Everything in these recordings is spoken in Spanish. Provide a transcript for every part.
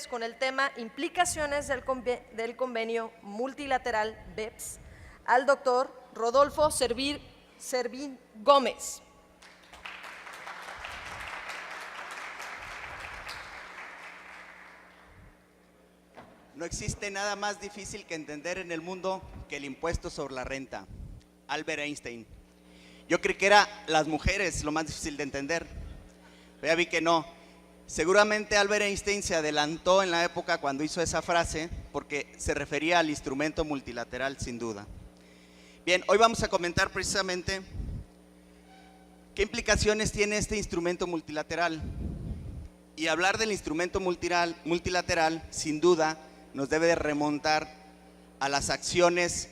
BEPS con el tema Implicaciones del convenio multilateral BEPS al doctor Rodolfo Servín Gómez. No existe nada más difícil que entender en el mundo que el impuesto sobre la renta. Albert Einstein. Yo creí que era las mujeres lo más difícil de entender, pero ya vi que no. Seguramente Albert Einstein se adelantó en la época cuando hizo esa frase, porque se refería al instrumento multilateral, sin duda. Bien, hoy vamos a comentar precisamente qué implicaciones tiene este instrumento multilateral. Y hablar del instrumento multilateral, sin duda, nos debe de remontar a las acciones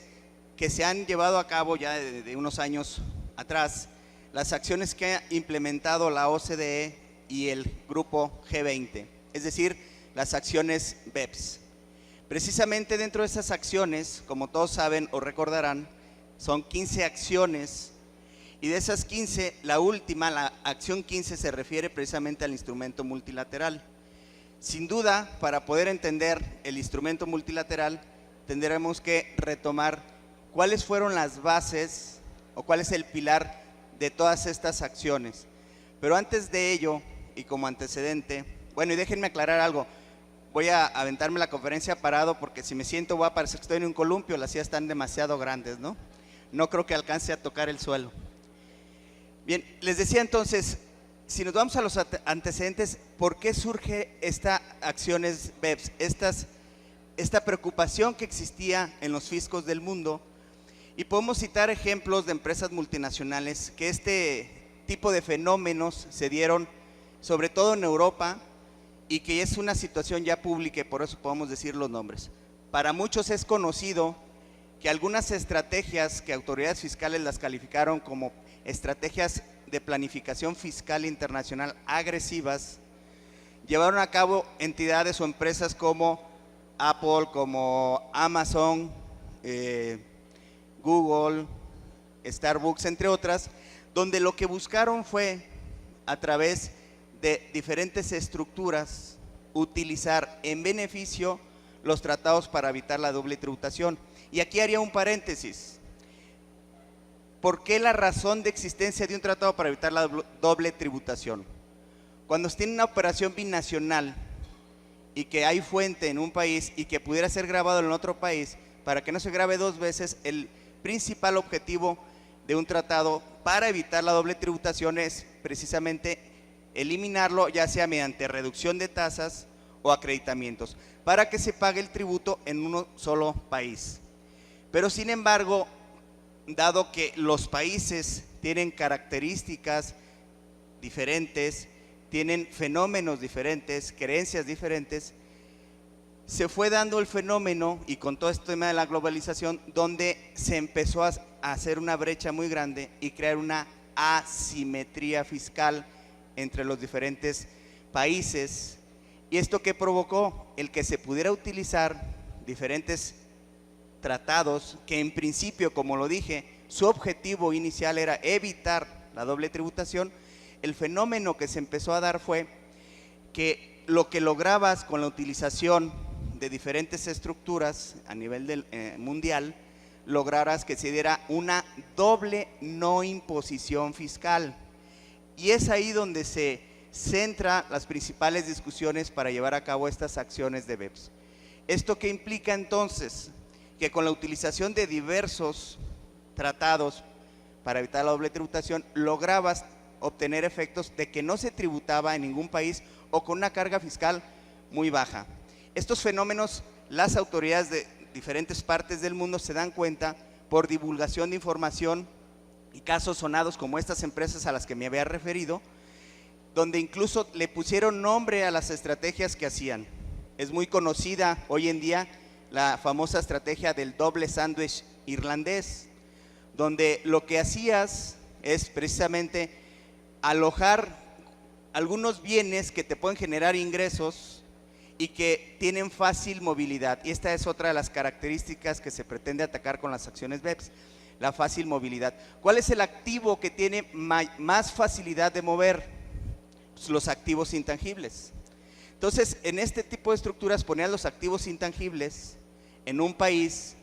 que se han llevado a cabo ya de unos años atrás, las acciones que ha implementado la OCDE y el grupo G20, es decir, las acciones BEPS. Precisamente dentro de esas acciones, como todos saben o recordarán, son 15 acciones, y de esas 15, la última, la acción 15, se refiere precisamente al instrumento multilateral. Sin duda, para poder entender el instrumento multilateral, tendremos que retomar cuáles fueron las bases o cuál es el pilar de todas estas acciones. Pero antes de ello, y como antecedente, bueno, y déjenme aclarar algo, voy a aventarme la conferencia parado porque si me siento voy a parecer que estoy en un columpio, las sillas están demasiado grandes, ¿no? No creo que alcance a tocar el suelo. Bien, les decía entonces, si nos vamos a los antecedentes, ¿por qué surge esta acciones BEPS? Esta preocupación que existía en los fiscos del mundo, y podemos citar ejemplos de empresas multinacionales que este tipo de fenómenos se dieron sobre todo en Europa, y que es una situación ya pública y por eso podemos decir los nombres. Para muchos es conocido que algunas estrategias que autoridades fiscales las calificaron como estrategias de planificación fiscal internacional agresivas, llevaron a cabo entidades o empresas como Apple, como Amazon, Google, Starbucks, entre otras, donde lo que buscaron fue, a través de diferentes estructuras, utilizar en beneficio los tratados para evitar la doble tributación. Y aquí haría un paréntesis. ¿Por qué la razón de existencia de un tratado para evitar la doble tributación? Cuando se tiene una operación binacional y que hay fuente en un país y que pudiera ser grabado en otro país, para que no se grabe dos veces, el principal objetivo de un tratado para evitar la doble tributación es precisamente eliminarlo, ya sea mediante reducción de tasas o acreditamientos, para que se pague el tributo en un solo país. Pero sin embargo, dado que los países tienen características diferentes, tienen fenómenos diferentes, creencias diferentes, se fue dando el fenómeno, y con todo este tema de la globalización, donde se empezó a hacer una brecha muy grande y crear una asimetría fiscal entre los diferentes países. ¿Y esto qué provocó? El que se pudiera utilizar diferentes tratados que en principio, como lo dije, su objetivo inicial era evitar la doble tributación. El fenómeno que se empezó a dar fue que lo que lograbas con la utilización de diferentes estructuras a nivel mundial, lograras que se diera una doble no imposición fiscal. Y es ahí donde se centra las principales discusiones para llevar a cabo estas acciones de BEPS. ¿Esto qué implica entonces? Que con la utilización de diversos tratados para evitar la doble tributación, lograbas obtener efectos de que no se tributaba en ningún país o con una carga fiscal muy baja. Estos fenómenos, las autoridades de diferentes partes del mundo se dan cuenta por divulgación de información y casos sonados como estas empresas a las que me había referido, donde incluso le pusieron nombre a las estrategias que hacían. Es muy conocida hoy en día la famosa estrategia del doble sándwich irlandés, donde lo que hacías es precisamente alojar algunos bienes que te pueden generar ingresos y que tienen fácil movilidad. Y esta es otra de las características que se pretende atacar con las acciones BEPS, la fácil movilidad. ¿Cuál es el activo que tiene más facilidad de mover? Pues los activos intangibles. Entonces, en este tipo de estructuras ponían los activos intangibles en un país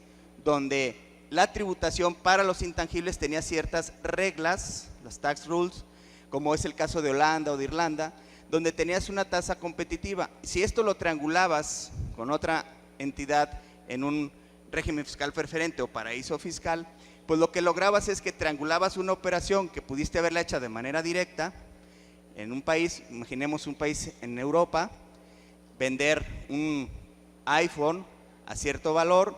donde la tributación para los intangibles tenía ciertas reglas, las tax rules, como es el caso de Holanda o de Irlanda, donde tenías una tasa competitiva. Si esto lo triangulabas con otra entidad en un régimen fiscal preferente o paraíso fiscal, pues lo que lograbas es que triangulabas una operación que pudiste haberla hecha de manera directa en un país, imaginemos un país en Europa, vender un iPhone a cierto valor,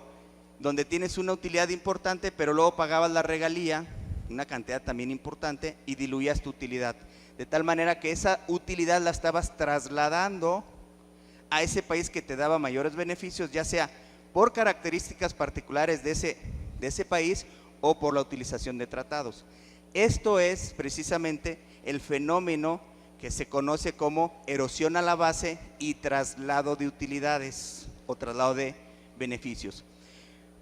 donde tienes una utilidad importante, pero luego pagabas la regalía, una cantidad también importante, y diluías tu utilidad. De tal manera que esa utilidad la estabas trasladando a ese país que te daba mayores beneficios, ya sea por características particulares de ese país o por la utilización de tratados. Esto es precisamente el fenómeno que se conoce como erosión a la base y traslado de utilidades o traslado de beneficios,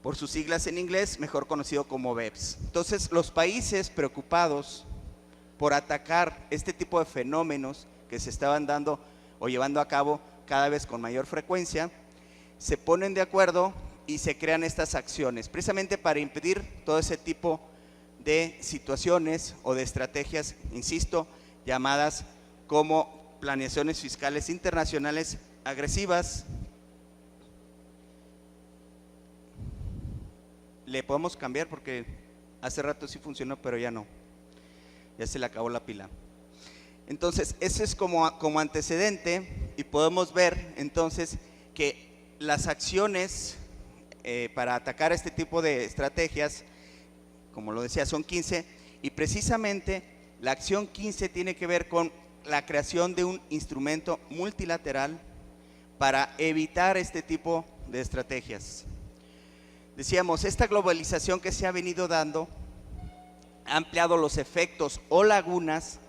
por sus siglas en inglés, mejor conocido como BEPS. Entonces, los países preocupados por atacar este tipo de fenómenos que se estaban dando o llevando a cabo cada vez con mayor frecuencia, se ponen de acuerdo y se crean estas acciones, precisamente para impedir todo ese tipo de situaciones o de estrategias, insisto, llamadas como planeaciones fiscales internacionales agresivas. Le podemos cambiar porque hace rato sí funcionó, pero ya no, ya se le acabó la pila. Entonces, ese es como antecedente, y podemos ver entonces que las acciones para atacar este tipo de estrategias, como lo decía, son 15, y precisamente la acción 15 tiene que ver con la creación de un instrumento multilateral para evitar este tipo de estrategias. Decíamos, esta globalización que se ha venido dando ha ampliado los efectos o lagunas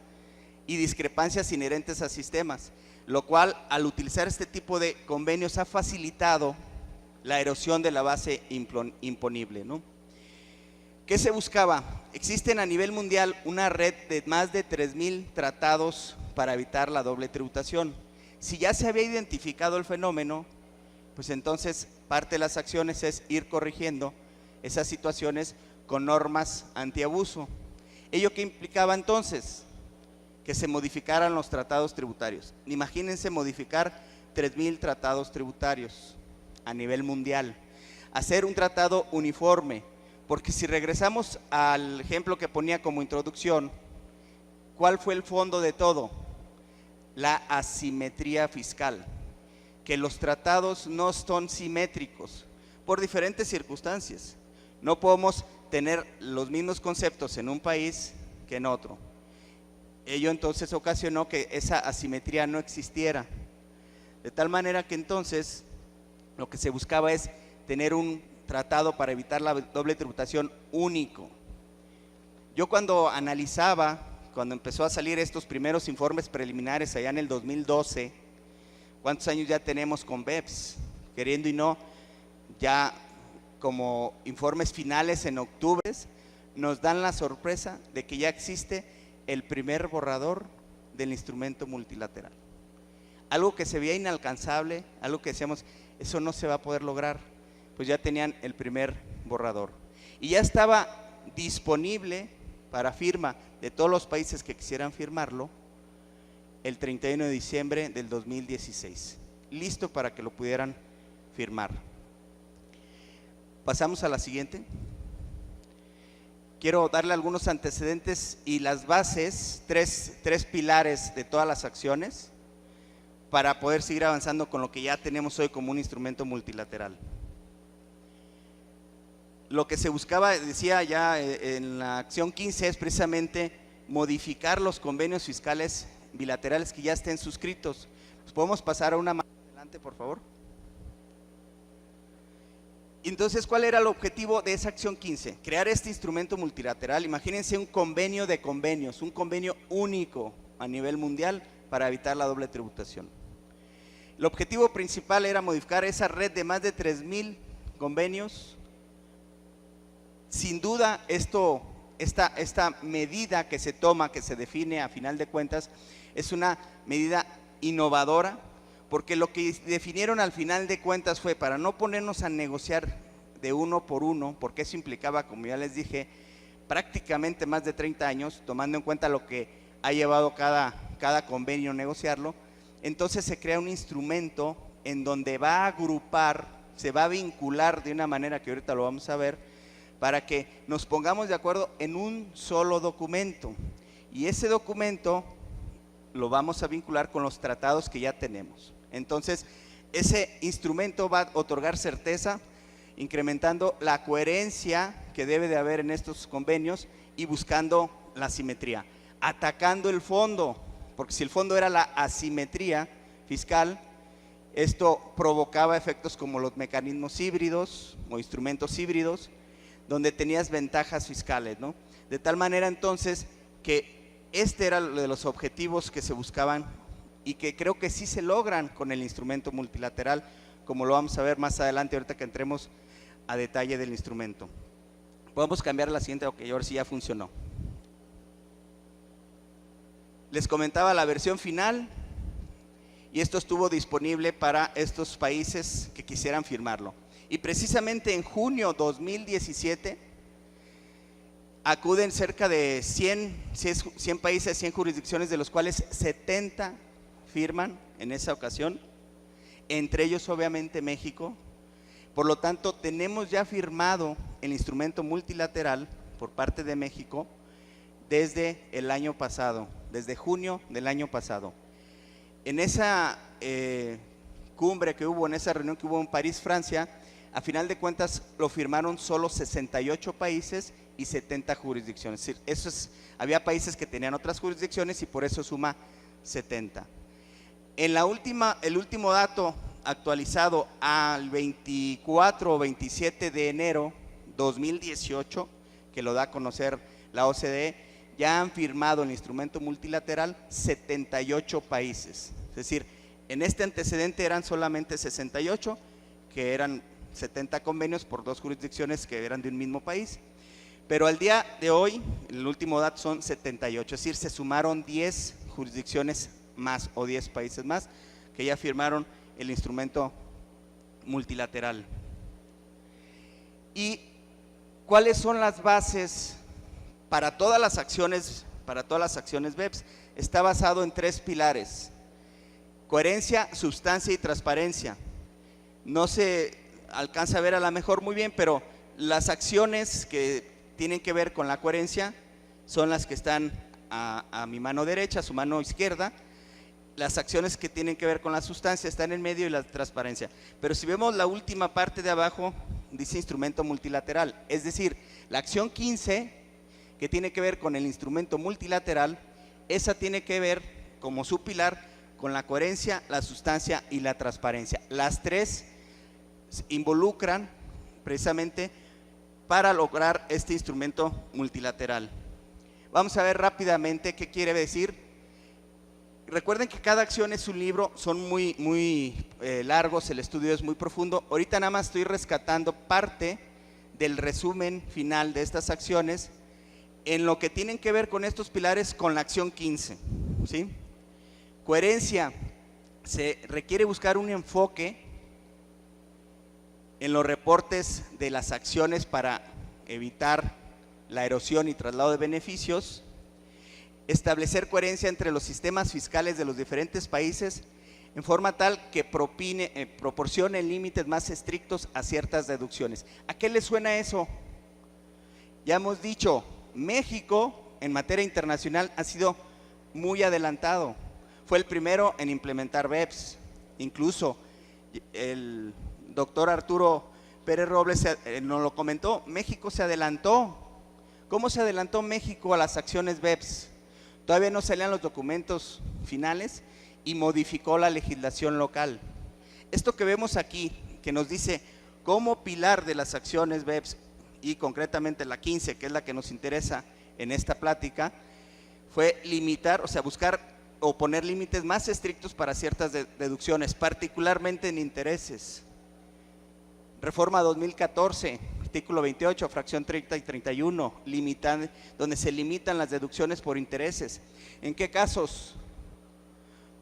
y discrepancias inherentes a sistemas, lo cual al utilizar este tipo de convenios ha facilitado la erosión de la base imponible, ¿no? ¿Qué se buscaba? Existen a nivel mundial una red de más de 3,000 tratados para evitar la doble tributación. Si ya se había identificado el fenómeno, pues entonces parte de las acciones es ir corrigiendo esas situaciones con normas antiabuso. ¿Ello qué implicaba entonces? Que se modificaran los tratados tributarios. Imagínense modificar 3,000 tratados tributarios a nivel mundial, hacer un tratado uniforme, porque si regresamos al ejemplo que ponía como introducción, ¿cuál fue el fondo de todo? La asimetría fiscal, que los tratados no son simétricos por diferentes circunstancias. No podemos tener los mismos conceptos en un país que en otro. Ello entonces ocasionó que esa asimetría no existiera, de tal manera que entonces lo que se buscaba es tener un tratado para evitar la doble tributación único. Yo cuando empezó a salir estos primeros informes preliminares allá en el 2012, ¿cuántos años ya tenemos con BEPS? Queriendo y no, ya como informes finales en octubre, nos dan la sorpresa de que ya existe el primer borrador del instrumento multilateral. Algo que se veía inalcanzable, algo que decíamos, eso no se va a poder lograr, pues ya tenían el primer borrador. Y ya estaba disponible para firma de todos los países que quisieran firmarlo el 31 de diciembre del 2016, listo para que lo pudieran firmar. Pasamos a la siguiente. Quiero darle algunos antecedentes y las bases, tres pilares de todas las acciones para poder seguir avanzando con lo que ya tenemos hoy como un instrumento multilateral. Lo que se buscaba, decía ya en la acción 15, es precisamente modificar los convenios fiscales bilaterales que ya estén suscritos. ¿Nos podemos pasar a una más adelante, por favor? Entonces, ¿cuál era el objetivo de esa acción 15? Crear este instrumento multilateral. Imagínense un convenio de convenios, un convenio único a nivel mundial para evitar la doble tributación. El objetivo principal era modificar esa red de más de 3,000 convenios. Sin duda, esta medida que se toma, que se define a final de cuentas, es una medida innovadora, porque lo que definieron al final de cuentas fue para no ponernos a negociar de uno por uno, porque eso implicaba, como ya les dije, prácticamente más de 30 años, tomando en cuenta lo que ha llevado cada convenio negociarlo. Entonces se crea un instrumento en donde va a agrupar, se va a vincular de una manera que ahorita lo vamos a ver, para que nos pongamos de acuerdo en un solo documento. Y ese documento lo vamos a vincular con los tratados que ya tenemos. Entonces, ese instrumento va a otorgar certeza, incrementando la coherencia que debe de haber en estos convenios y buscando la simetría, atacando el fondo, porque si el fondo era la asimetría fiscal, esto provocaba efectos como los mecanismos híbridos o instrumentos híbridos, donde tenías ventajas fiscales, ¿no? De tal manera entonces que este era uno de los objetivos que se buscaban y que creo que sí se logran con el instrumento multilateral, como lo vamos a ver más adelante ahorita que entremos a detalle del instrumento. Podemos cambiar a la siguiente, ok, ahora sí ya funcionó. Les comentaba la versión final y esto estuvo disponible para estos países que quisieran firmarlo. Y precisamente en junio 2017 acuden cerca de 100 países, 100 jurisdicciones, de los cuales 70 firman en esa ocasión, entre ellos obviamente México. Por lo tanto, tenemos ya firmado el instrumento multilateral por parte de México desde el año pasado, desde junio del año pasado. En esa cumbre que hubo, en esa reunión que hubo en París, Francia, a final de cuentas lo firmaron solo 68 países y 70 jurisdicciones. Es decir, había países que tenían otras jurisdicciones y por eso suma 70. En el último dato actualizado al 24 o 27 de enero 2018, que lo da a conocer la OCDE, ya han firmado el instrumento multilateral 78 países. Es decir, en este antecedente eran solamente 68, que eran 70 convenios por dos jurisdicciones que eran de un mismo país, pero al día de hoy, el último dato son 78, es decir, se sumaron 10 jurisdicciones más o 10 países más que ya firmaron el instrumento multilateral. ¿Y cuáles son las bases para todas las acciones BEPS? Está basado en 3 pilares: coherencia, sustancia y transparencia. No se alcanza a ver a lo mejor muy bien, pero las acciones que tienen que ver con la coherencia son las que están a mi mano derecha, a su mano izquierda. Las acciones que tienen que ver con la sustancia están en medio y la transparencia. Pero si vemos la última parte de abajo, dice instrumento multilateral, es decir, la acción 15, que tiene que ver con el instrumento multilateral, esa tiene que ver como su pilar con la coherencia, la sustancia y la transparencia. Las 3 involucran precisamente para lograr este instrumento multilateral. Vamos a ver rápidamente qué quiere decir. Recuerden que cada acción es un libro, son muy largos, el estudio es muy profundo. Ahorita nada más estoy rescatando parte del resumen final de estas acciones en lo que tienen que ver con estos pilares con la acción 15, ¿sí? Coherencia, se requiere buscar un enfoque en los reportes de las acciones para evitar la erosión y traslado de beneficios. Establecer coherencia entre los sistemas fiscales de los diferentes países en forma tal que proporcione límites más estrictos a ciertas deducciones. ¿A qué le suena eso? Ya hemos dicho, México en materia internacional ha sido muy adelantado. Fue el primero en implementar BEPS. Incluso el doctor Arturo Pérez Robles nos lo comentó, México se adelantó. ¿Cómo se adelantó México a las acciones BEPS? Todavía no salían los documentos finales y modificó la legislación local. Esto que vemos aquí, que nos dice como pilar de las acciones BEPS y concretamente la 15, que es la que nos interesa en esta plática, fue limitar, o sea, buscar o poner límites más estrictos para ciertas deducciones, particularmente en intereses. Reforma 2014, artículo 28, fracción 30 y 31, donde se limitan las deducciones por intereses. ¿En qué casos?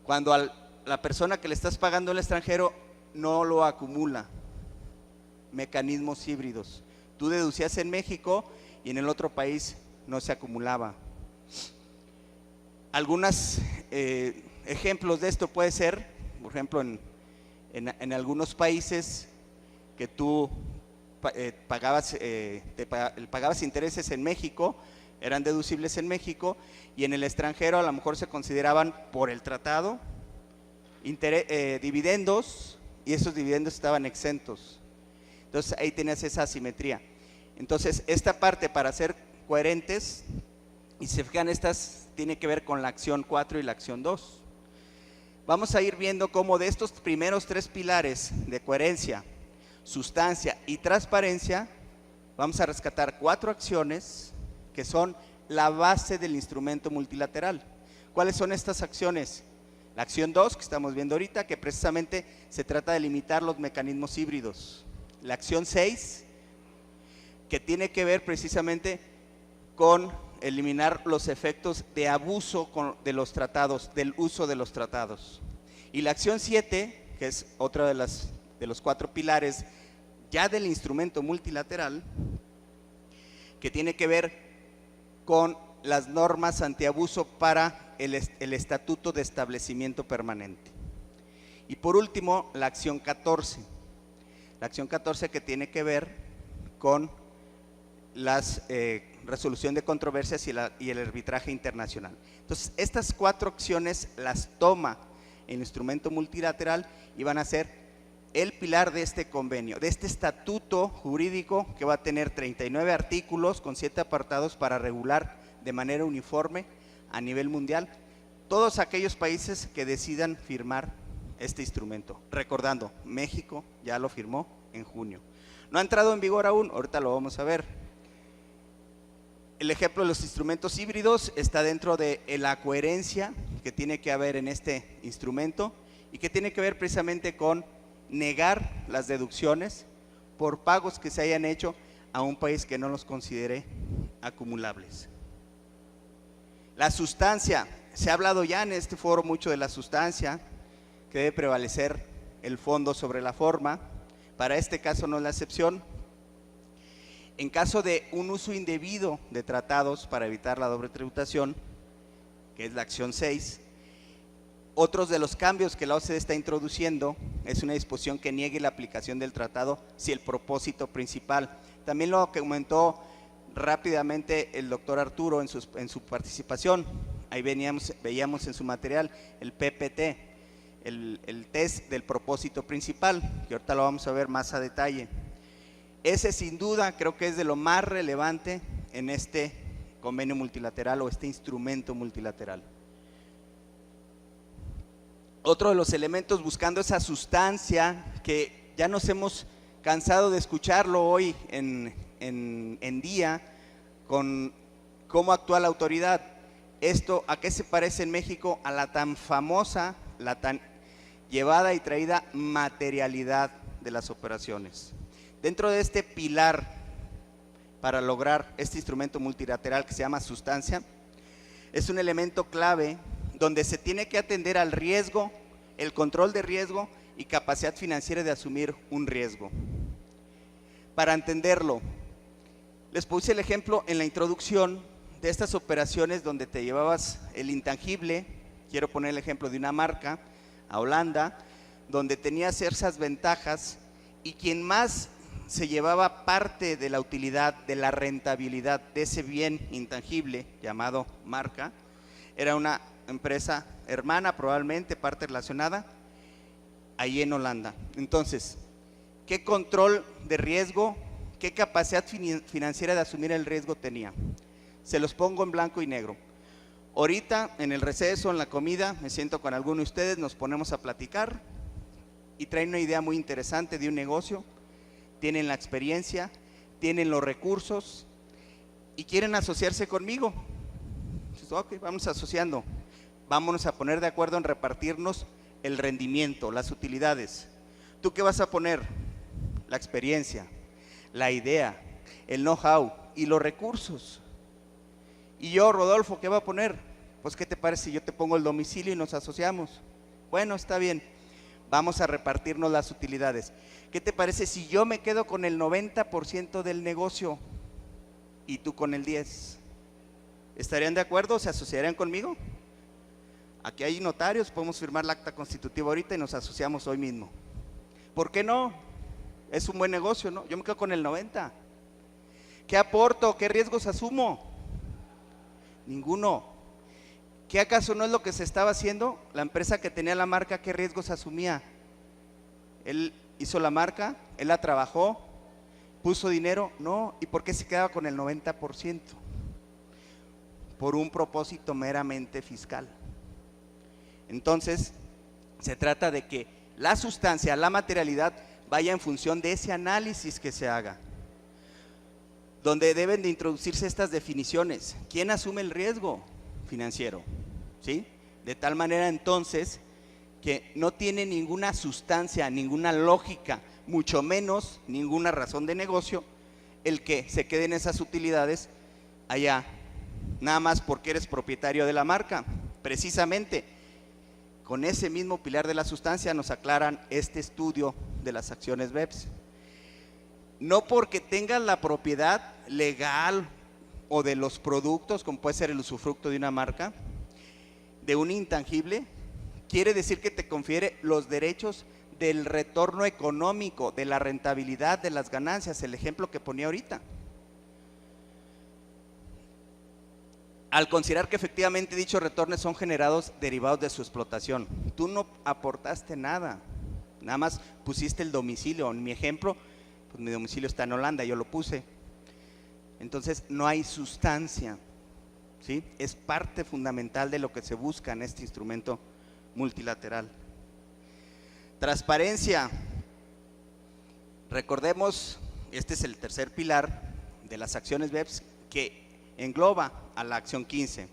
Cuando al la persona que le estás pagando al extranjero no lo acumula. Mecanismos híbridos. Tú deducías en México y en el otro país no se acumulaba. Algunos ejemplos de esto puede ser, por ejemplo, en algunos países que tú pagabas intereses en México, eran deducibles en México, y en el extranjero a lo mejor se consideraban por el tratado dividendos, y esos dividendos estaban exentos. Entonces ahí tenías esa asimetría. Entonces esta parte, para ser coherentes, y se fijan, estas tiene que ver con la acción 4 y la acción 2. Vamos a ir viendo cómo de estos primeros 3 pilares de coherencia, sustancia y transparencia, vamos a rescatar 4 acciones que son la base del instrumento multilateral. ¿Cuáles son estas acciones? La acción 2, que estamos viendo ahorita, que precisamente se trata de limitar los mecanismos híbridos. La acción 6, que tiene que ver precisamente con eliminar los efectos de abuso de los tratados, del uso de los tratados. Y la acción 7, que es otra de los 4 pilares ya del instrumento multilateral, que tiene que ver con las normas antiabuso para el Estatuto de Establecimiento Permanente. Y por último, la acción 14. La acción 14, que tiene que ver con la resolución de controversias y el arbitraje internacional. Entonces, estas 4 acciones las toma el instrumento multilateral y van a ser el pilar de este convenio, de este estatuto jurídico, que va a tener 39 artículos con 7 apartados para regular de manera uniforme a nivel mundial todos aquellos países que decidan firmar este instrumento. Recordando, México ya lo firmó en junio. No ha entrado en vigor aún, ahorita lo vamos a ver. El ejemplo de los instrumentos híbridos está dentro de la coherencia que tiene que haber en este instrumento y que tiene que ver precisamente con negar las deducciones por pagos que se hayan hecho a un país que no los considere acumulables. La sustancia, se ha hablado ya en este foro mucho de la sustancia, que debe prevalecer el fondo sobre la forma. Para este caso no es la excepción. En caso de un uso indebido de tratados para evitar la doble tributación, que es la acción 6, otros de los cambios que la OCDE está introduciendo es una disposición que niegue la aplicación del tratado si el propósito principal. También lo comentó rápidamente el doctor Arturo en su participación. Ahí veíamos en su material el PPT, el test del propósito principal, que ahorita lo vamos a ver más a detalle. Ese sin duda creo que es de lo más relevante en este convenio multilateral o este instrumento multilateral. Otro de los elementos, buscando esa sustancia que ya nos hemos cansado de escucharlo hoy en día, con cómo actúa la autoridad. Esto, ¿a qué se parece en México? A la tan famosa, la tan llevada y traída materialidad de las operaciones. Dentro de este pilar para lograr este instrumento multilateral que se llama sustancia, es un elemento clave donde se tiene que atender al riesgo, el control de riesgo y capacidad financiera de asumir un riesgo. Para entenderlo, les puse el ejemplo en la introducción de estas operaciones donde te llevabas el intangible. Quiero poner el ejemplo de una marca a Holanda, donde tenías esas ventajas y quien más se llevaba parte de la utilidad, de la rentabilidad de ese bien intangible llamado marca, era una empresa hermana, probablemente parte relacionada, ahí en Holanda. Entonces, ¿qué control de riesgo, qué capacidad financiera de asumir el riesgo tenía? Se los pongo en blanco y negro. Ahorita, en el receso, en la comida, me siento con alguno de ustedes, nos ponemos a platicar y traen una idea muy interesante de un negocio, tienen la experiencia, tienen los recursos y quieren asociarse conmigo. Entonces, ok, vamos asociando, vámonos a poner de acuerdo en repartirnos el rendimiento, las utilidades. ¿Tú qué vas a poner? La experiencia, la idea, el know-how y los recursos. Y yo, Rodolfo, ¿qué va a poner? Pues, ¿qué te parece si yo te pongo el domicilio y nos asociamos? Bueno, está bien, vamos a repartirnos las utilidades. ¿Qué te parece si yo me quedo con el 90% del negocio y tú con el 10%? ¿Estarían de acuerdo? ¿Se asociarían conmigo? Aquí hay notarios, podemos firmar el acta constitutiva ahorita y nos asociamos hoy mismo. ¿Por qué no? Es un buen negocio, ¿no? Yo me quedo con el 90%. ¿Qué aporto? ¿Qué riesgos asumo? Ninguno. ¿Qué acaso no es lo que se estaba haciendo? La empresa que tenía la marca, ¿qué riesgos asumía? Él hizo la marca, él la trabajó, puso dinero, no. ¿Y por qué se quedaba con el 90%? Por un propósito meramente fiscal. Entonces, se trata de que la sustancia, la materialidad, vaya en función de ese análisis que se haga, donde deben de introducirse estas definiciones. ¿Quién asume el riesgo financiero? ¿Sí? De tal manera entonces que no tiene ninguna sustancia, ninguna lógica, mucho menos ninguna razón de negocio el que se queden esas utilidades allá, nada más porque eres propietario de la marca. Precisamente con ese mismo pilar de la sustancia nos aclaran este estudio de las acciones BEPS. No porque tengas la propiedad legal o de los productos, como puede ser el usufructo de una marca, de un intangible, quiere decir que te confiere los derechos del retorno económico, de la rentabilidad, de las ganancias, el ejemplo que ponía ahorita. Al considerar que efectivamente dichos retornos son generados derivados de su explotación, tú no aportaste nada, nada más pusiste el domicilio. En mi ejemplo, pues mi domicilio está en Holanda, yo lo puse. Entonces no hay sustancia, ¿sí? Es parte fundamental de lo que se busca en este instrumento multilateral. Transparencia. Recordemos, este es el tercer pilar de las acciones BEPS que engloba a la acción 15.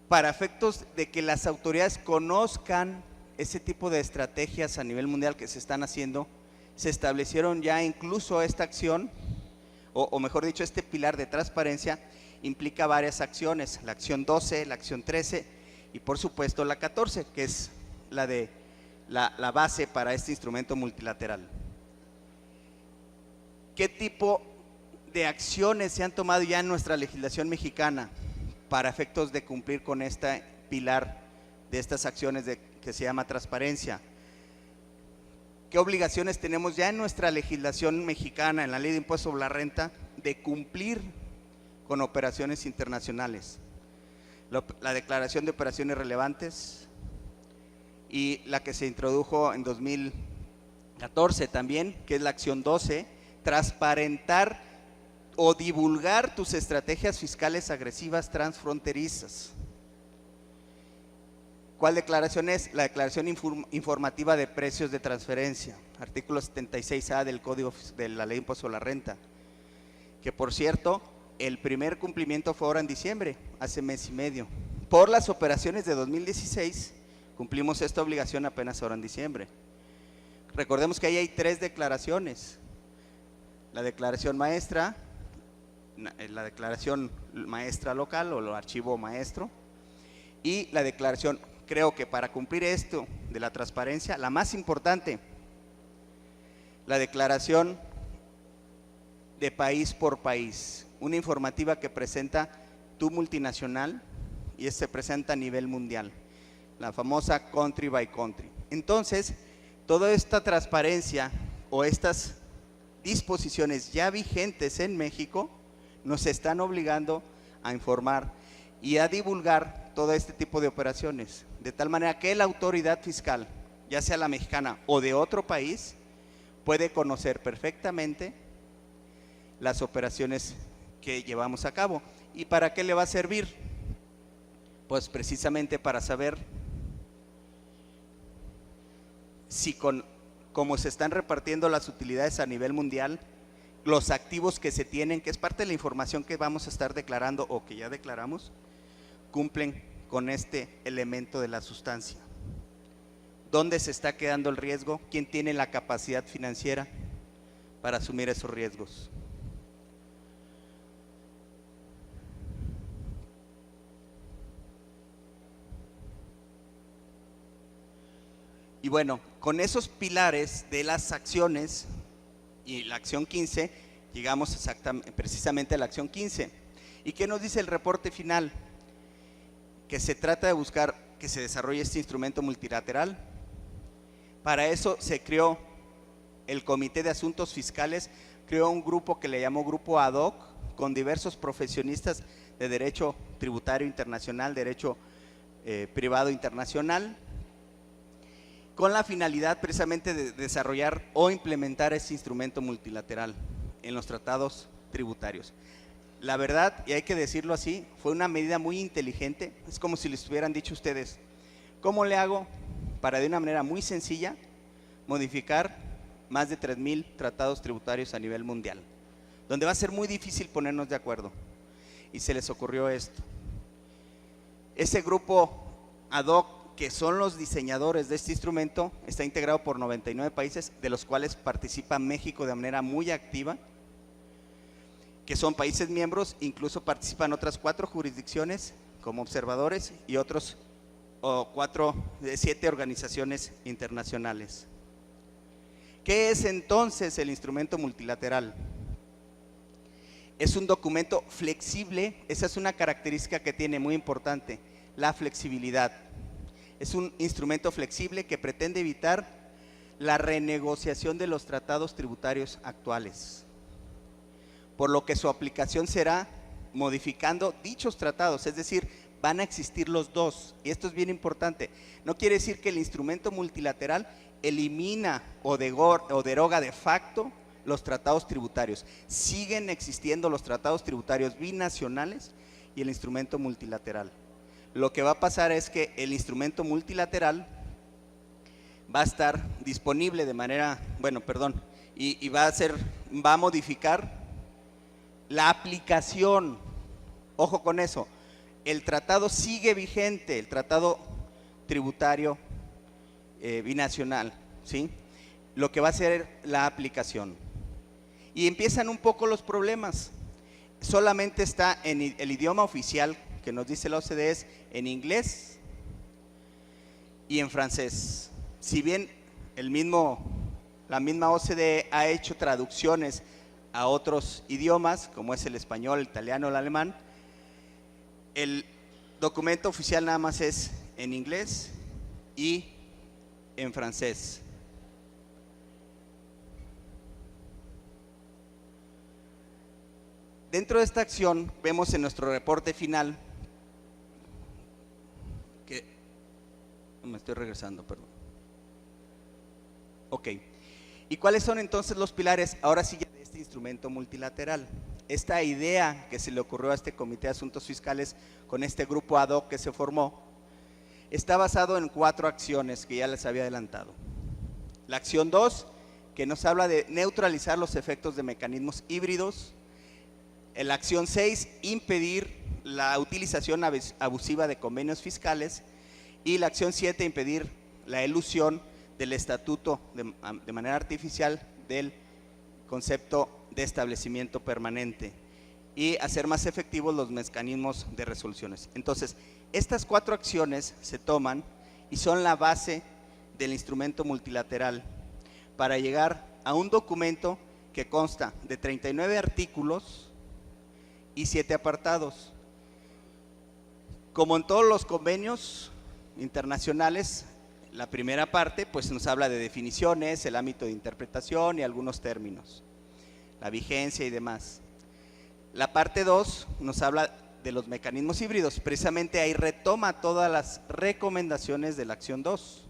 Para efectos de que las autoridades conozcan ese tipo de estrategias a nivel mundial que se están haciendo, se establecieron ya incluso esta acción, o mejor dicho, este pilar de transparencia implica varias acciones, la acción 12, la acción 13 y por supuesto la 14, que es la de la base para este instrumento multilateral. ¿Qué tipo de acciones se han tomado ya en nuestra legislación mexicana para efectos de cumplir con este pilar de estas acciones que se llama transparencia? ¿Qué obligaciones tenemos ya en nuestra legislación mexicana, en la Ley de Impuesto sobre la Renta, de cumplir con operaciones internacionales? La declaración de operaciones relevantes y la que se introdujo en 2014 también, que es la acción 12, transparentar o divulgar tus estrategias fiscales agresivas transfronterizas. ¿Cuál declaración es? La declaración informativa de precios de transferencia, artículo 76A del Código de la Ley de Impuesto sobre la Renta, que por cierto, el primer cumplimiento fue ahora en diciembre, hace mes y medio. Por las operaciones de 2016, cumplimos esta obligación apenas ahora en diciembre. Recordemos que ahí hay 3 declaraciones: la declaración maestra, la declaración maestra local o el archivo maestro, y la declaración. Creo que para cumplir esto de la transparencia, la más importante, la declaración de país por país, una informativa que presenta tu multinacional y se presenta a nivel mundial, la famosa country by country. Entonces, toda esta transparencia o estas disposiciones ya vigentes en México nos están obligando a informar y a divulgar todo este tipo de operaciones, de tal manera que la autoridad fiscal, ya sea la mexicana o de otro país, puede conocer perfectamente las operaciones que llevamos a cabo. ¿Y para qué le va a servir? Pues precisamente para saber si como se están repartiendo las utilidades a nivel mundial, los activos que se tienen, que es parte de la información que vamos a estar declarando o que ya declaramos, cumplen con este elemento de la sustancia. ¿Dónde se está quedando el riesgo? ¿Quién tiene la capacidad financiera para asumir esos riesgos? Y bueno, con esos pilares de las acciones y la acción 15, llegamos precisamente a la acción 15. ¿Y qué nos dice el reporte final? Que se trata de buscar que se desarrolle este instrumento multilateral. Para eso se creó el Comité de Asuntos Fiscales, creó un grupo que le llamó Grupo Ad Hoc, con diversos profesionistas de derecho tributario internacional, derecho privado internacional, con la finalidad precisamente de desarrollar o implementar este instrumento multilateral en los tratados tributarios. La verdad, y hay que decirlo así, fue una medida muy inteligente. Es como si les hubieran dicho ustedes, ¿cómo le hago para de una manera muy sencilla modificar más de 3,000 tratados tributarios a nivel mundial? Donde va a ser muy difícil ponernos de acuerdo. Y se les ocurrió esto. Ese grupo ad hoc, que son los diseñadores de este instrumento, está integrado por 99 países, de los cuales participa México de manera muy activa, que son países miembros, incluso participan otras 4 jurisdicciones como observadores y otros 7 organizaciones internacionales. ¿Qué es entonces el instrumento multilateral? Es un documento flexible, esa es una característica que tiene muy importante, la flexibilidad. Es un instrumento flexible que pretende evitar la renegociación de los tratados tributarios actuales, por lo que su aplicación será modificando dichos tratados, es decir, van a existir los dos, y esto es bien importante. No quiere decir que el instrumento multilateral elimina o deroga de facto los tratados tributarios. Siguen existiendo los tratados tributarios binacionales y el instrumento multilateral. Lo que va a pasar es que el instrumento multilateral va a estar disponible de manera, y va a modificar la aplicación. Ojo con eso, el tratado sigue vigente, el tratado tributario binacional, ¿sí? Lo que va a ser la aplicación. Y empiezan un poco los problemas. Solamente está en el idioma oficial que nos dice la OCDE es en inglés y en francés. Si bien la misma OCDE ha hecho traducciones a otros idiomas, como es el español, el italiano, el alemán, el documento oficial nada más es en inglés y en francés. Dentro de esta acción vemos en nuestro reporte final que me estoy regresando, perdón. Ok. ¿Y cuáles son entonces los pilares ahora sí ya de este instrumento multilateral? Esta idea que se le ocurrió a este Comité de Asuntos Fiscales con este grupo ad hoc que se formó está basado en 4 acciones que ya les había adelantado. La acción 2, que nos habla de neutralizar los efectos de mecanismos híbridos. La acción 6, impedir la utilización abusiva de convenios fiscales. Y la acción 7, impedir la elusión del estatuto de manera artificial del concepto de establecimiento permanente y hacer más efectivos los mecanismos de resoluciones. Entonces, estas 4 acciones se toman y son la base del instrumento multilateral para llegar a un documento que consta de 39 artículos y 7 apartados. Como en todos los convenios internacionales, la primera parte pues nos habla de definiciones, el ámbito de interpretación y algunos términos, la vigencia y demás. La parte 2 nos habla de los mecanismos híbridos, precisamente ahí retoma todas las recomendaciones de la acción 2.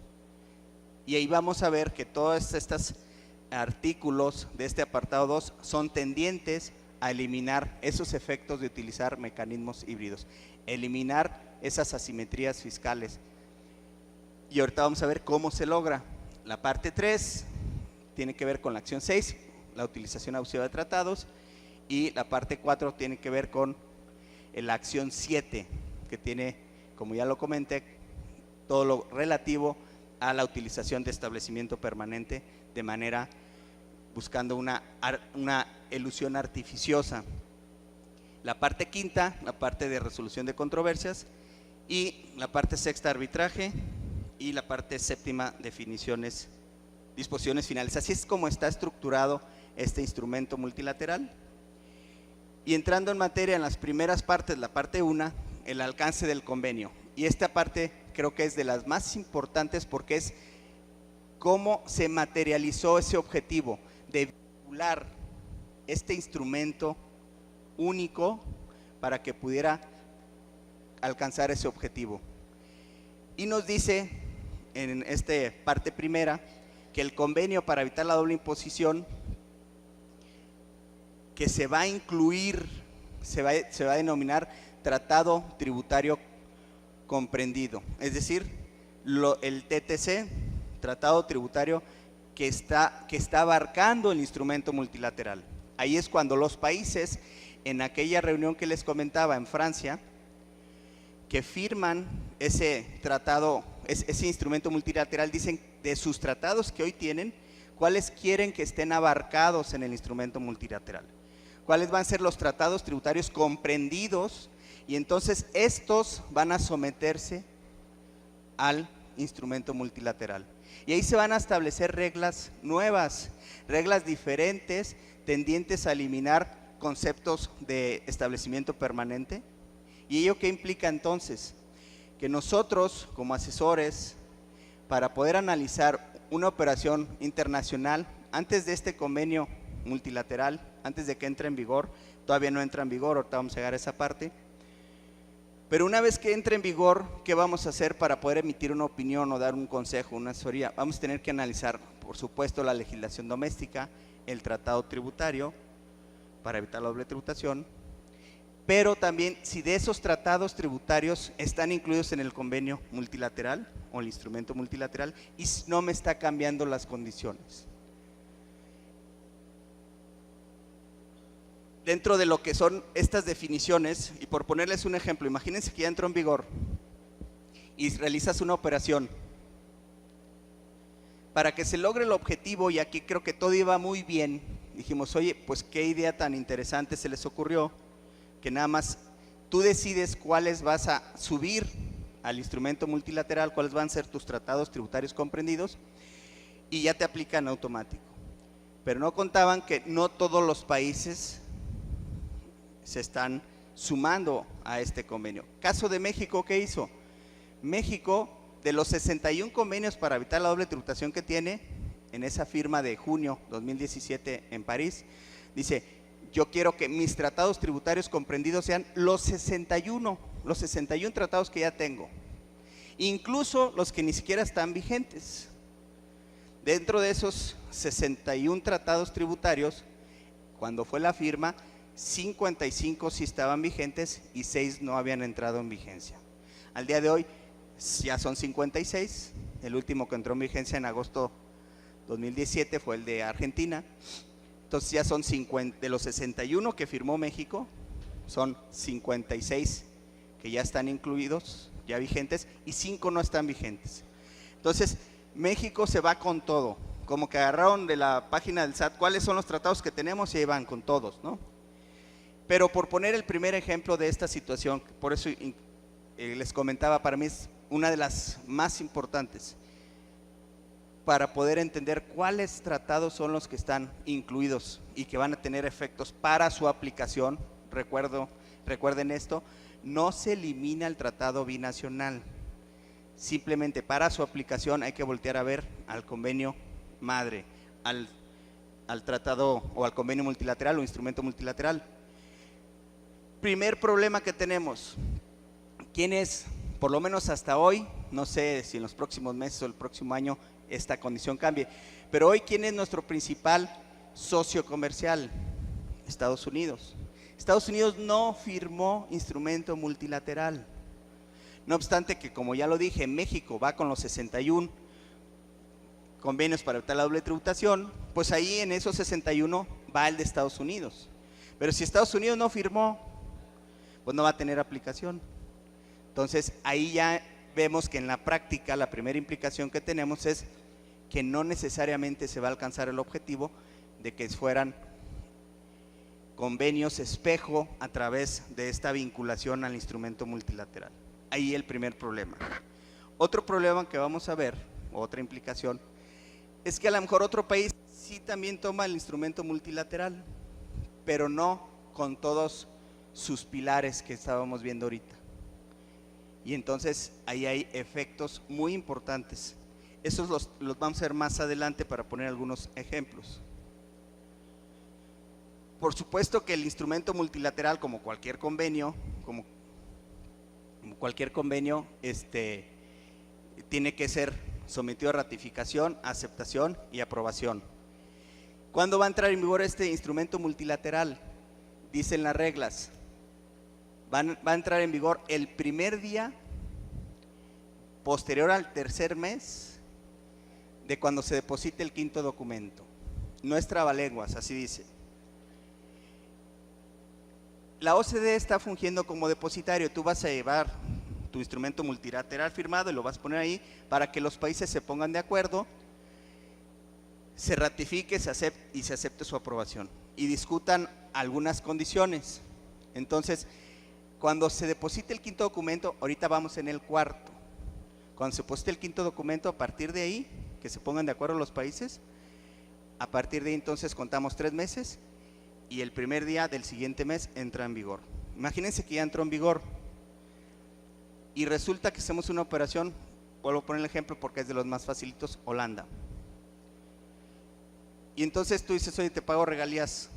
Y ahí vamos a ver que todos estos artículos de este apartado 2 son tendientes a eliminar esos efectos de utilizar mecanismos híbridos, eliminar esas asimetrías fiscales. Y ahorita vamos a ver cómo se logra. La parte 3 tiene que ver con la acción 6, la utilización abusiva de tratados, y la parte 4 tiene que ver con la acción 7, que tiene, como ya lo comenté, todo lo relativo a la utilización de establecimiento permanente de manera buscando una elusión artificiosa. La parte 5, la parte de resolución de controversias, y la parte 6, arbitraje, y la parte séptima, definiciones, disposiciones finales. Así es como está estructurado este instrumento multilateral. Y entrando en materia, en las primeras partes, la parte 1, el alcance del convenio. Y esta parte creo que es de las más importantes porque es cómo se materializó ese objetivo de vincular este instrumento único para que pudiera alcanzar ese objetivo. Y nos dice en esta parte primera que el convenio para evitar la doble imposición, que se va a incluir, se va a denominar Tratado Tributario Comprendido, es decir, el TTC, Tratado Tributario que está abarcando el instrumento multilateral. Ahí es cuando los países, en aquella reunión que les comentaba en Francia, que firman ese tratado, ese instrumento multilateral, dicen de sus tratados que hoy tienen, cuáles quieren que estén abarcados en el instrumento multilateral, cuáles van a ser los tratados tributarios comprendidos, y entonces estos van a someterse al instrumento multilateral. Y ahí se van a establecer reglas nuevas, reglas diferentes, tendientes a eliminar conceptos de establecimiento permanente. ¿Y ello qué implica entonces? Que nosotros como asesores, para poder analizar una operación internacional, antes de este convenio multilateral, antes de que entre en vigor, todavía no entra en vigor, ahorita vamos a llegar a esa parte, pero una vez que entre en vigor, ¿qué vamos a hacer para poder emitir una opinión o dar un consejo, una asesoría? Vamos a tener que analizar, por supuesto, la legislación doméstica, el tratado tributario, para evitar la doble tributación, pero también si de esos tratados tributarios están incluidos en el convenio multilateral o el instrumento multilateral y no me está cambiando las condiciones. Dentro de lo que son estas definiciones, y por ponerles un ejemplo, imagínense que ya entró en vigor y realizas una operación. Para que se logre el objetivo, y aquí creo que todo iba muy bien, dijimos, oye, pues qué idea tan interesante se les ocurrió, que nada más tú decides cuáles vas a subir al instrumento multilateral, cuáles van a ser tus tratados tributarios comprendidos, y ya te aplican automático. Pero no contaban que no todos los países se están sumando a este convenio. Caso de México, ¿qué hizo? México, de los 61 convenios para evitar la doble tributación que tiene, en esa firma de junio 2017 en París, dice, yo quiero que mis tratados tributarios comprendidos sean los 61 tratados que ya tengo, incluso los que ni siquiera están vigentes. Dentro de esos 61 tratados tributarios, cuando fue la firma, 55 sí estaban vigentes y 6 no habían entrado en vigencia. Al día de hoy ya son 56, el último que entró en vigencia en agosto 2017 fue el de Argentina. Entonces ya son 50, de los 61 que firmó México, son 56 que ya están incluidos, ya vigentes, y 5 no están vigentes. Entonces México se va con todo, como que agarraron de la página del SAT cuáles son los tratados que tenemos y ahí van con todos, ¿no? Pero por poner el primer ejemplo de esta situación, por eso les comentaba, para mí es una de las más importantes, para poder entender cuáles tratados son los que están incluidos y que van a tener efectos para su aplicación. Recuerden esto, no se elimina el tratado binacional, simplemente para su aplicación hay que voltear a ver al convenio madre, al tratado o al convenio multilateral o instrumento multilateral. Primer problema que tenemos, ¿quién es? Por lo menos hasta hoy, no sé si en los próximos meses o el próximo año esta condición cambie, pero hoy ¿quién es nuestro principal socio comercial? Estados Unidos. Estados Unidos no firmó instrumento multilateral, no obstante que, como ya lo dije, México va con los 61 convenios para evitar la doble tributación, pues ahí en esos 61 va el de Estados Unidos, pero si Estados Unidos no firmó, pues no va a tener aplicación. Entonces ahí ya vemos que en la práctica la primera implicación que tenemos es que no necesariamente se va a alcanzar el objetivo de que fueran convenios espejo a través de esta vinculación al instrumento multilateral. Ahí el primer problema. Otro problema que vamos a ver, otra implicación, es que a lo mejor otro país sí también toma el instrumento multilateral, pero no con todos sus pilares que estábamos viendo ahorita. Y entonces ahí hay efectos muy importantes. Esos los vamos a ver más adelante para poner algunos ejemplos. Por supuesto que el instrumento multilateral, como cualquier convenio, tiene que ser sometido a ratificación, aceptación y aprobación. ¿Cuándo va a entrar en vigor este instrumento multilateral? Dicen las reglas, va a entrar en vigor el primer día posterior al tercer mes de cuando se deposite el quinto documento. No es trabalenguas, así dice. La OCDE está fungiendo como depositario. Tú vas a llevar tu instrumento multilateral firmado y lo vas a poner ahí para que los países se pongan de acuerdo, se ratifique y se acepte su aprobación y discutan algunas condiciones. Entonces, cuando se deposite el quinto documento, ahorita vamos en el cuarto. Cuando se deposite el quinto documento, a partir de ahí, que se pongan de acuerdo los países, a partir de ahí entonces contamos 3 meses y el primer día del siguiente mes entra en vigor. Imagínense que ya entró en vigor y resulta que hacemos una operación, vuelvo a poner el ejemplo porque es de los más facilitos, Holanda. Y entonces tú dices, oye, te pago regalías,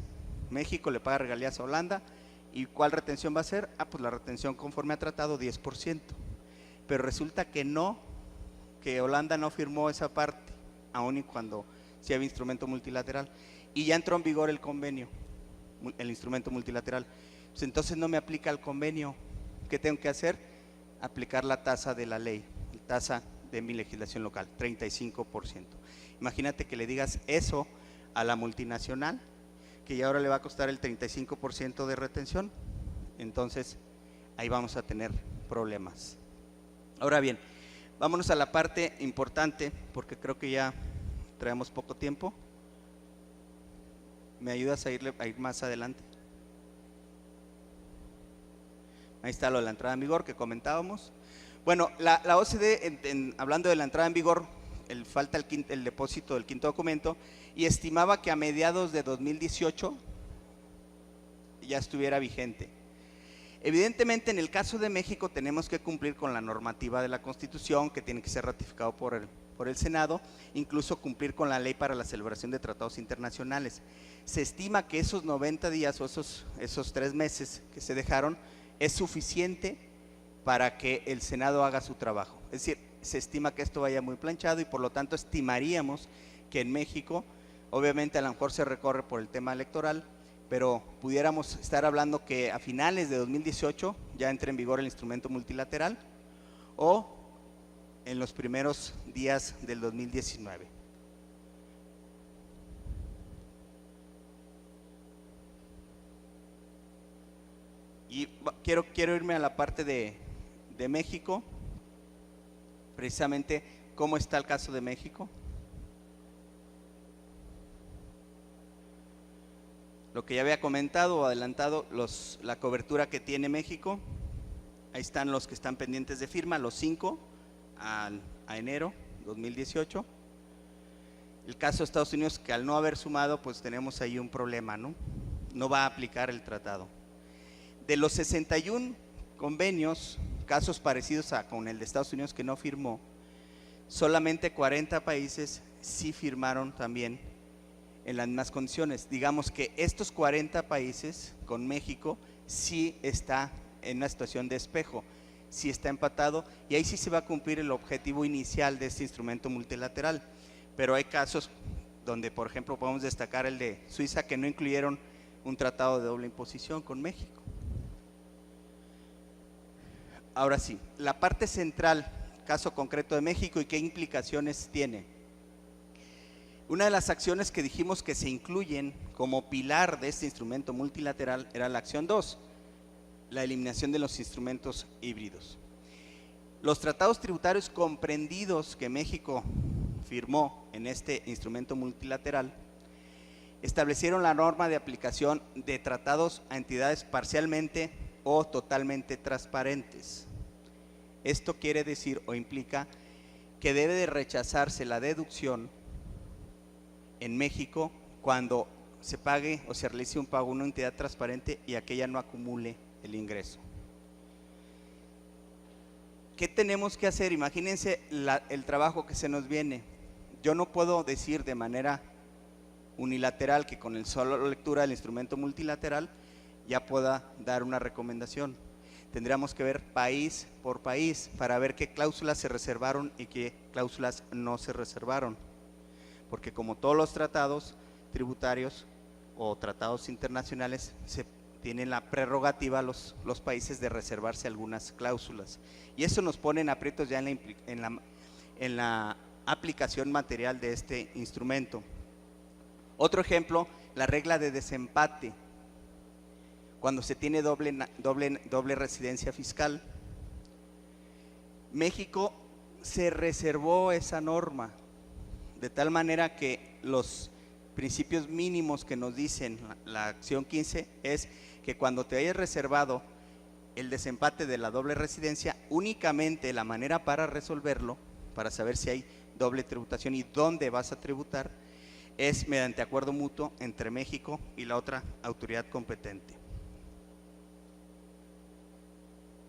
México le paga regalías a Holanda, ¿y cuál retención va a ser? Pues la retención conforme a tratado 10%, pero resulta que no, que Holanda no firmó esa parte, aun y cuando sí había instrumento multilateral, y ya entró en vigor el convenio, el instrumento multilateral. Pues entonces no me aplica el convenio. ¿Qué tengo que hacer? Aplicar la tasa de la ley, la tasa de mi legislación local, 35%. Imagínate que le digas eso a la multinacional, que ya ahora le va a costar el 35% de retención, entonces ahí vamos a tener problemas. Ahora bien, vámonos a la parte importante, porque creo que ya traemos poco tiempo. ¿Me ayudas a ir más adelante? Ahí está lo de la entrada en vigor que comentábamos. Bueno, la OCDE, hablando de la entrada en vigor, falta el depósito del quinto documento y estimaba que a mediados de 2018 ya estuviera vigente. Evidentemente, en el caso de México tenemos que cumplir con la normativa de la Constitución, que tiene que ser ratificado por el Senado, incluso cumplir con la ley para la celebración de tratados internacionales. Se estima que esos 90 días o esos 3 meses que se dejaron es suficiente para que el Senado haga su trabajo. Es decir, se estima que esto vaya muy planchado y por lo tanto estimaríamos que en México, obviamente a lo mejor se recorre por el tema electoral, pero pudiéramos estar hablando que a finales de 2018 ya entre en vigor el instrumento multilateral o en los primeros días del 2019. Y quiero irme a la parte de México, precisamente cómo está el caso de México. Lo que ya había comentado o adelantado, la cobertura que tiene México, ahí están los que están pendientes de firma, los 5 a enero 2018. El caso de Estados Unidos, que al no haber sumado, pues tenemos ahí un problema, no va a aplicar el tratado. De los 61 convenios, casos parecidos con el de Estados Unidos que no firmó, solamente 40 países sí firmaron también en las mismas condiciones. Digamos que estos 40 países con México sí está en una situación de espejo, sí está empatado y ahí sí se va a cumplir el objetivo inicial de este instrumento multilateral. Pero hay casos donde, por ejemplo, podemos destacar el de Suiza, que no incluyeron un tratado de doble imposición con México. Ahora sí, la parte central, caso concreto de México y qué implicaciones tiene. Una de las acciones que dijimos que se incluyen como pilar de este instrumento multilateral era la acción 2, la eliminación de los instrumentos híbridos. Los tratados tributarios comprendidos que México firmó en este instrumento multilateral establecieron la norma de aplicación de tratados a entidades parcialmente o totalmente transparentes. Esto quiere decir o implica que debe de rechazarse la deducción en México cuando se pague o se realice un pago a una entidad transparente y aquella no acumule el ingreso. ¿Qué tenemos que hacer? Imagínense el trabajo que se nos viene. Yo no puedo decir de manera unilateral que con el solo lectura del instrumento multilateral ya pueda dar una recomendación. Tendríamos que ver país por país para ver qué cláusulas se reservaron y qué cláusulas no se reservaron. Porque como todos los tratados tributarios o tratados internacionales, se tienen la prerrogativa los países de reservarse algunas cláusulas. Y eso nos pone en aprietos ya en la aplicación material de este instrumento. Otro ejemplo, la regla de desempate. Cuando se tiene doble residencia fiscal. México se reservó esa norma, de tal manera que los principios mínimos que nos dicen la acción 15 es que cuando te hayas reservado el desempate de la doble residencia, únicamente la manera para resolverlo, para saber si hay doble tributación y dónde vas a tributar, es mediante acuerdo mutuo entre México y la otra autoridad competente.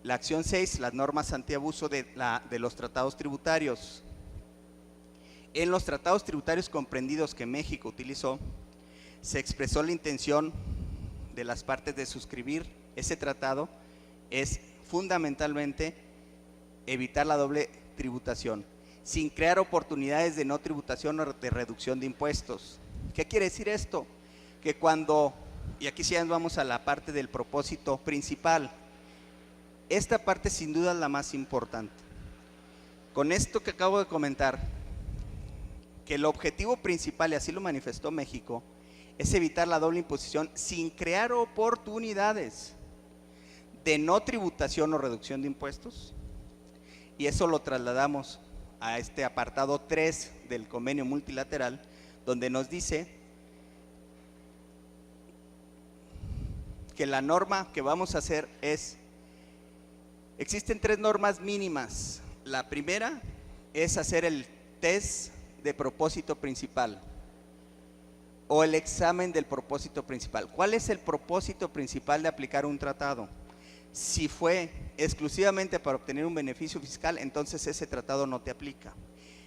La acción 6, las normas antiabuso de los tratados tributarios. En los tratados tributarios comprendidos que México utilizó, se expresó la intención de las partes de suscribir ese tratado, es fundamentalmente evitar la doble tributación, sin crear oportunidades de no tributación o de reducción de impuestos. ¿Qué quiere decir esto? Que cuando, y aquí sí vamos a la parte del propósito principal, esta parte sin duda es la más importante. Con esto que acabo de comentar, que el objetivo principal, y así lo manifestó México, es evitar la doble imposición sin crear oportunidades de no tributación o reducción de impuestos, y eso lo trasladamos a este apartado 3 del convenio multilateral, donde nos dice que la norma que vamos a hacer es, existen 3 normas mínimas. La primera es hacer el test de propósito principal o el examen del propósito principal. ¿Cuál es el propósito principal de aplicar un tratado? Si fue exclusivamente para obtener un beneficio fiscal, entonces ese tratado no te aplica.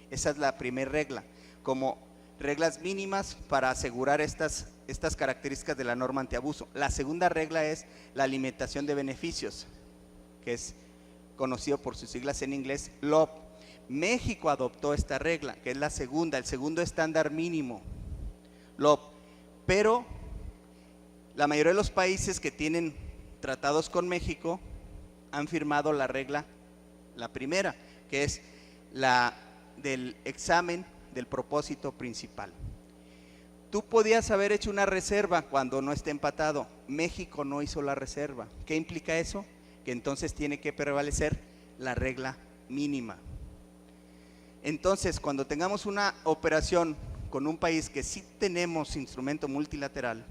Esa es la primera regla, como reglas mínimas para asegurar estas características de la norma antiabuso. La segunda regla es la limitación de beneficios, que es conocido por sus siglas en inglés, LOB. México adoptó esta regla, que es la segunda, el segundo estándar mínimo, LOB. Pero la mayoría de los países que tienen tratados con México han firmado la regla, la primera, que es la del examen del propósito principal. Tú podías haber hecho una reserva cuando no esté empatado. México no hizo la reserva. ¿Qué implica eso? Que entonces tiene que prevalecer la regla mínima. Entonces, cuando tengamos una operación con un país que sí tenemos instrumento multilateral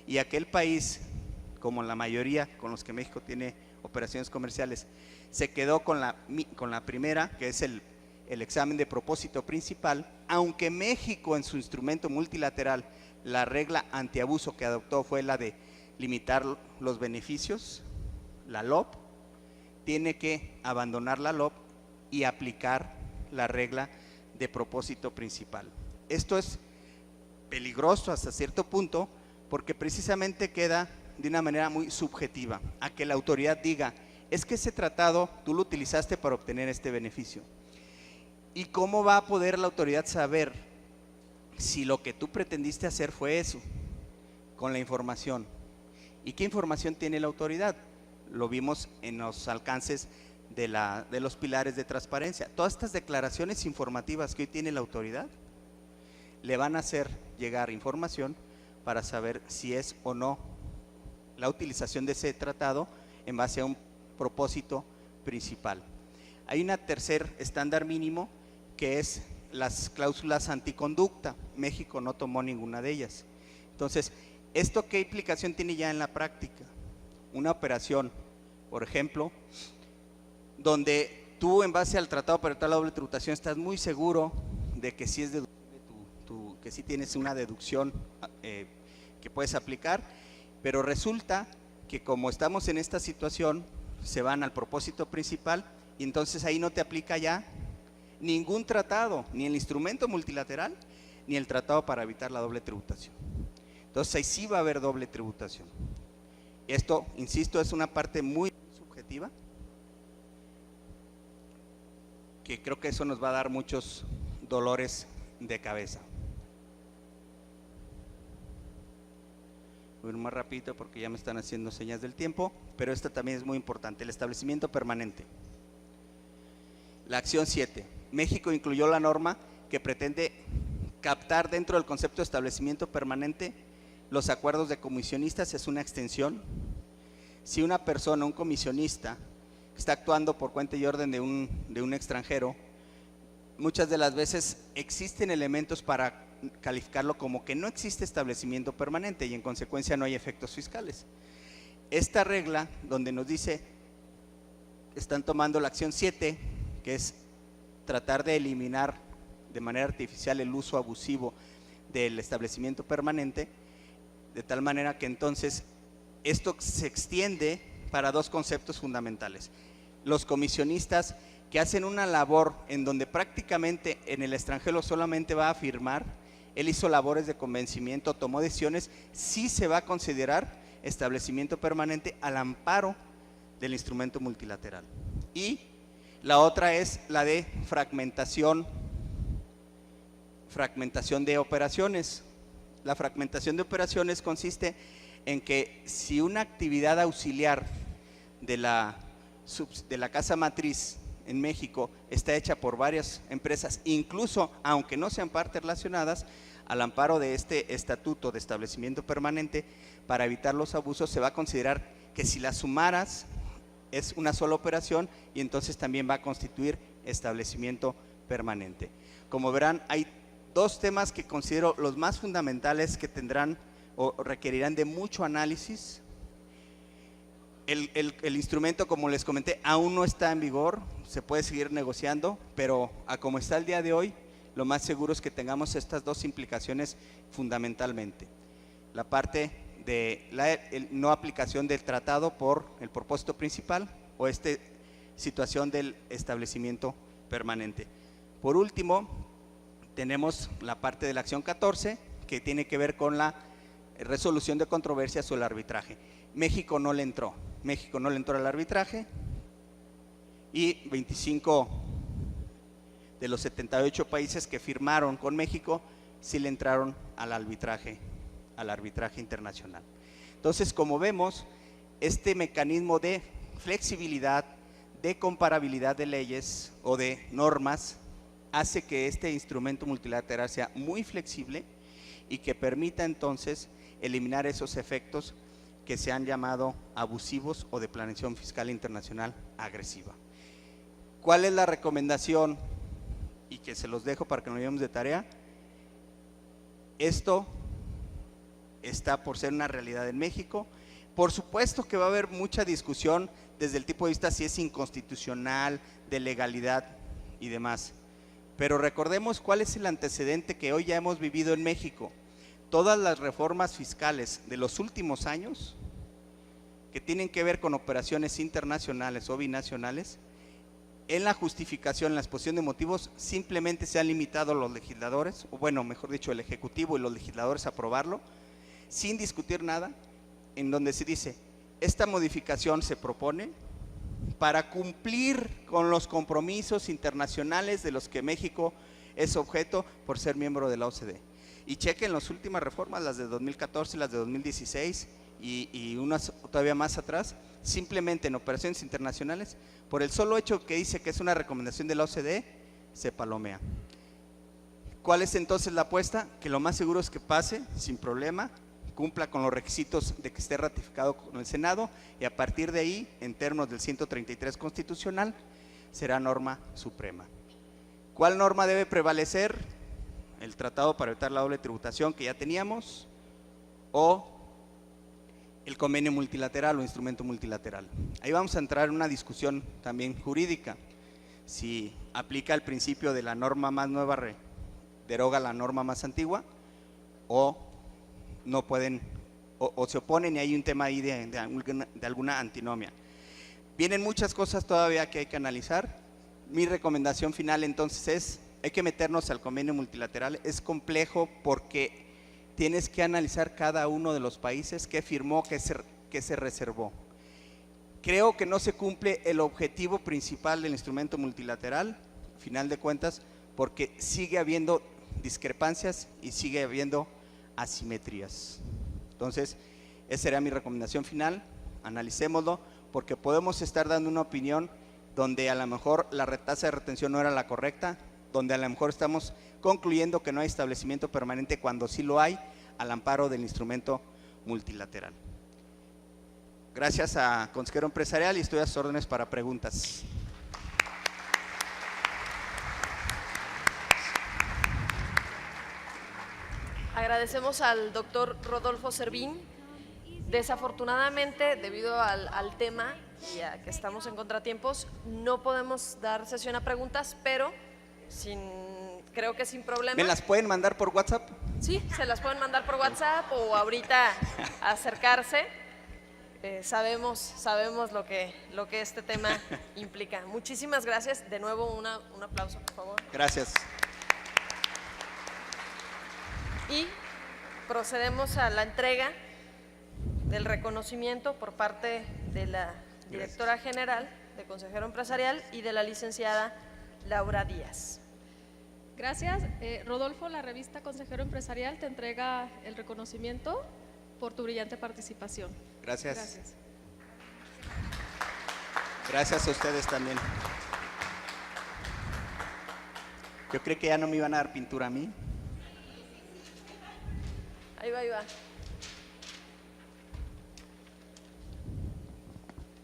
y aquel país, como la mayoría con los que México tiene operaciones comerciales, se quedó con la primera, que es el examen de propósito principal, aunque México en su instrumento multilateral, la regla antiabuso que adoptó fue la de limitar los beneficios, la LOB, tiene que abandonar la LOB y aplicar la regla de propósito principal. Esto es peligroso hasta cierto punto porque precisamente queda de una manera muy subjetiva, a que la autoridad diga, es que ese tratado tú lo utilizaste para obtener este beneficio. ¿Y cómo va a poder la autoridad saber si lo que tú pretendiste hacer fue eso? Con la información. ¿Y qué información tiene la autoridad? Lo vimos en los alcances de los pilares de transparencia. Todas estas declaraciones informativas que hoy tiene la autoridad le van a hacer llegar información para saber si es o no la utilización de ese tratado en base a un propósito principal. Hay una tercer estándar mínimo que es las cláusulas anticonducta. México no tomó ninguna de ellas. Entonces, ¿esto qué implicación tiene ya en la práctica? Una operación, por ejemplo, donde tú en base al Tratado para evitar la doble tributación estás muy seguro de que sí es deducible que sí tienes una deducción que puedes aplicar, pero resulta que como estamos en esta situación, se van al propósito principal y entonces ahí no te aplica ya ningún tratado, ni el instrumento multilateral, ni el tratado para evitar la doble tributación. Entonces ahí sí va a haber doble tributación. Esto, insisto, es una parte muy subjetiva, que creo que eso nos va a dar muchos dolores de cabeza. Voy a ir más rápido porque ya me están haciendo señas del tiempo, pero esta también es muy importante, el establecimiento permanente. La acción 7. México incluyó la norma que pretende captar dentro del concepto de establecimiento permanente los acuerdos de comisionistas, es una extensión. Si una persona, un comisionista, está actuando por cuenta y orden de un extranjero, muchas de las veces existen elementos para calificarlo como que no existe establecimiento permanente y en consecuencia no hay efectos fiscales. Esta regla donde nos dice, están tomando la acción 7, que es tratar de eliminar de manera artificial el uso abusivo del establecimiento permanente, de tal manera que entonces esto se extiende para dos conceptos fundamentales. Los comisionistas que hacen una labor en donde prácticamente en el extranjero solamente va a firmar, él hizo labores de convencimiento, tomó decisiones, sí se va a considerar establecimiento permanente al amparo del instrumento multilateral. Y la otra es la de fragmentación de operaciones. La fragmentación de operaciones consiste en que si una actividad auxiliar de la casa matriz en México está hecha por varias empresas, incluso aunque no sean partes relacionadas, al amparo de este estatuto de establecimiento permanente, para evitar los abusos, se va a considerar que si las sumaras es una sola operación y entonces también va a constituir establecimiento permanente. Como verán, hay dos temas que considero los más fundamentales que tendrán o requerirán de mucho análisis. El instrumento, como les comenté, aún no está en vigor, se puede seguir negociando, pero a como está el día de hoy, lo más seguro es que tengamos estas dos implicaciones fundamentalmente. La parte de la no aplicación del tratado por el propósito principal o esta situación del establecimiento permanente. Por último, tenemos la parte de la acción 14, que tiene que ver con la resolución de controversias o el arbitraje. México no le entró al arbitraje y 25 de los 78 países que firmaron con México sí le entraron al arbitraje internacional. Entonces, como vemos, este mecanismo de flexibilidad, de comparabilidad de leyes o de normas hace que este instrumento multilateral sea muy flexible y que permita entonces eliminar esos efectos que se han llamado abusivos o de planeación fiscal internacional agresiva. ¿Cuál es la recomendación? Y que se los dejo para que nos llevemos de tarea. Esto está por ser una realidad en México. Por supuesto que va a haber mucha discusión desde el tipo de vista si es inconstitucional, de legalidad y demás. Pero recordemos cuál es el antecedente que hoy ya hemos vivido en México. Todas las reformas fiscales de los últimos años que tienen que ver con operaciones internacionales o binacionales, en la justificación, en la exposición de motivos, simplemente se han limitado los legisladores, o bueno, mejor dicho, el Ejecutivo y los legisladores a aprobarlo, sin discutir nada, en donde se dice, esta modificación se propone para cumplir con los compromisos internacionales de los que México es objeto por ser miembro de la OCDE. Y chequen las últimas reformas, las de 2014, las de 2016 y unas todavía más atrás, simplemente en operaciones internacionales, por el solo hecho que dice que es una recomendación de la OCDE, se palomea. ¿Cuál es entonces la apuesta? Que lo más seguro es que pase sin problema, cumpla con los requisitos de que esté ratificado con el Senado y a partir de ahí, en términos del 133 constitucional, será norma suprema. ¿Cuál norma debe prevalecer? El Tratado para evitar la doble tributación que ya teníamos o el convenio multilateral o instrumento multilateral. Ahí vamos a entrar en una discusión también jurídica. si aplica el principio de la norma más nueva, deroga la norma más antigua, o no pueden, o se oponen, y hay un tema ahí de alguna antinomia. Vienen muchas cosas todavía que hay que analizar. Mi recomendación final entonces es, hay que meternos al convenio multilateral. Es complejo porque tienes que analizar cada uno de los países que firmó, que se reservó. Creo que no se cumple el objetivo principal del instrumento multilateral, al final de cuentas, porque sigue habiendo discrepancias y sigue habiendo asimetrías. Entonces, esa sería mi recomendación final, analicémoslo, porque podemos estar dando una opinión donde a lo mejor la tasa de retención no era la correcta, donde a lo mejor estamos concluyendo que no hay establecimiento permanente cuando sí lo hay, al amparo del instrumento multilateral. Gracias a Consejero Empresarial y estoy a sus órdenes para preguntas. Agradecemos al doctor Rodolfo Servín. Desafortunadamente, debido al tema y a que estamos en contratiempos, no podemos dar sesión a preguntas, pero creo que sin problema. ¿Me las pueden mandar por WhatsApp? Sí, se las pueden mandar por WhatsApp o ahorita acercarse. Sabemos lo que este tema implica. Muchísimas gracias. De nuevo, un aplauso, por favor. Gracias. Y procedemos a la entrega del reconocimiento por parte de la directora general de Consejero Empresarial y de la licenciada Laura Díaz. Gracias. Rodolfo, la revista Consejero Empresarial te entrega el reconocimiento por tu brillante participación. Gracias. Gracias. Gracias a ustedes también. Yo creí que ya no me iban a dar pintura a mí. Ahí va, ahí va.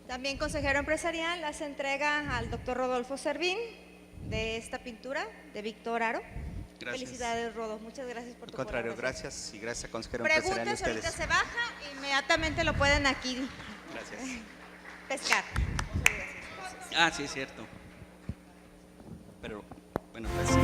También Consejero Empresarial hace entrega al doctor Rodolfo Servín de esta pintura de Víctor Aro. Gracias. Felicidades, Rodo. Muchas gracias por tu Al contrario, colaboración. gracias y gracias a Consejero Empresarial y Preguntas, ahorita ustedes. se baja, inmediatamente lo pueden aquí Gracias. pescar. Ah, sí, es cierto. Pero, bueno, pues sí.